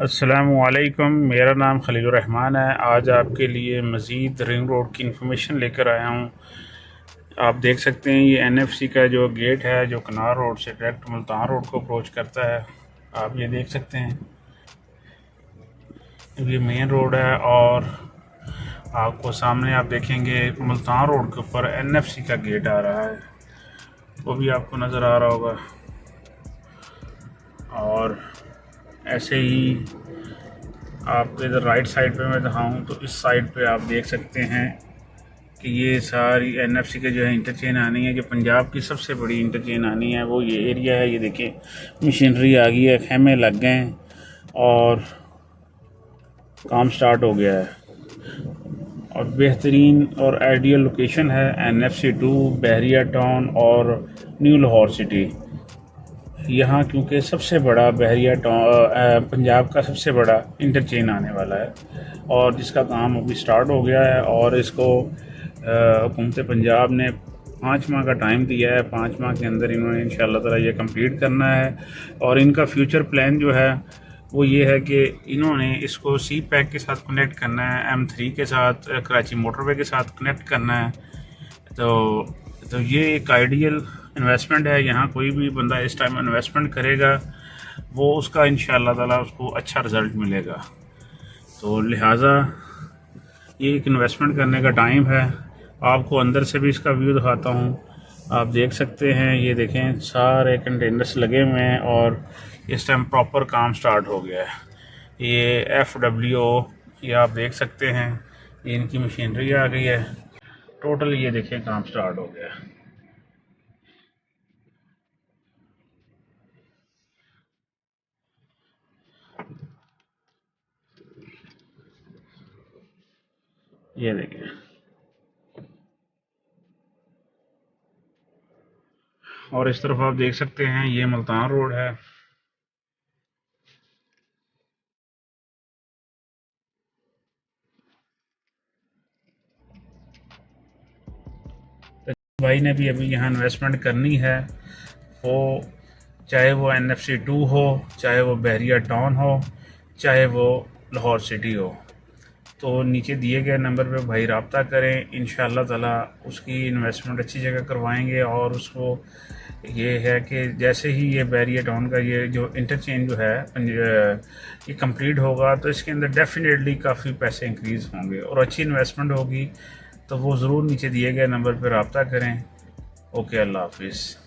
अस्सलामुअलैकुम, मेरा नाम खलीलुर रहमान है। आज आपके लिए मज़ीद रिंग रोड की इंफॉर्मेशन लेकर आया हूँ। आप देख सकते हैं ये एनएफसी का जो गेट है, जो कनार रोड से डायरेक्ट मुल्तान रोड को अप्रोच करता है। आप ये देख सकते हैं, ये मेन रोड है और आपको सामने आप देखेंगे मुल्तान रोड के ऊपर एनएफसी का गेट आ रहा है, वो भी आपको नज़र आ रहा होगा। और ऐसे ही आपको इधर राइट साइड पे मैं दिखाऊँ तो इस साइड पे आप देख सकते हैं कि ये सारी एनएफसी के जो है इंटरचेन आनी है। जो पंजाब की सबसे बड़ी इंटरचेन आनी है वो ये एरिया है। ये देखिए मशीनरी आ गई है, खेमे लग गए हैं और काम स्टार्ट हो गया है। और बेहतरीन और आइडियल लोकेशन है एनएफसी 2, बहरिया टाउन और न्यू लाहौर सिटी। यहाँ क्योंकि सबसे बड़ा बहरिया टाउन पंजाब का सबसे बड़ा इंटरचेन आने वाला है और जिसका काम अभी स्टार्ट हो गया है और इसको हुकूमत पंजाब ने 5 माह का टाइम दिया है। 5 माह के अंदर इन्होंने इंशाअल्लाह ताला ये कंप्लीट करना है। और इनका फ्यूचर प्लान जो है वो ये है कि इन्होंने इसको सी पैक के साथ कनेक्ट करना है, M3 के साथ, कराची मोटरवे के साथ कनेक्ट करना है। तो ये एक आइडियल इन्वेस्टमेंट है। यहाँ कोई भी बंदा इस टाइम इन्वेस्टमेंट करेगा वो उसका इंशाअल्लाह ताला उसको अच्छा रिज़ल्ट मिलेगा। तो लिहाजा ये एक इन्वेस्टमेंट करने का टाइम है। आपको अंदर से भी इसका व्यू दिखाता हूँ। आप देख सकते हैं, ये देखें सारे कंटेनर्स लगे हुए हैं और इस टाइम प्रॉपर काम स्टार्ट हो गया है। ये FWO ये आप देख सकते हैं, ये इनकी मशीनरी आ गई है। टोटल ये देखें काम स्टार्ट हो गया है। ये देखें, और इस तरफ आप देख सकते हैं ये मुल्तान रोड है। तो भाई ने भी अभी यहाँ इन्वेस्टमेंट करनी है, वो चाहे वो NFC 2 हो, चाहे वो बहरिया टाउन हो, चाहे वो लाहौर सिटी हो, तो नीचे दिए गए नंबर पे भाई रब्ता करें। इंशाअल्लाह ताला उसकी इन्वेस्टमेंट अच्छी जगह करवाएंगे। और उसको ये है कि जैसे ही ये बैरियर टाउन का ये जो इंटरचेंज जो है ये कंप्लीट होगा तो इसके अंदर डेफिनेटली काफ़ी पैसे इंक्रीज़ होंगे और अच्छी इन्वेस्टमेंट होगी। तो वो ज़रूर नीचे दिए गए नंबर पर रब्ता करें। ओके, अल्लाह हाफिज़।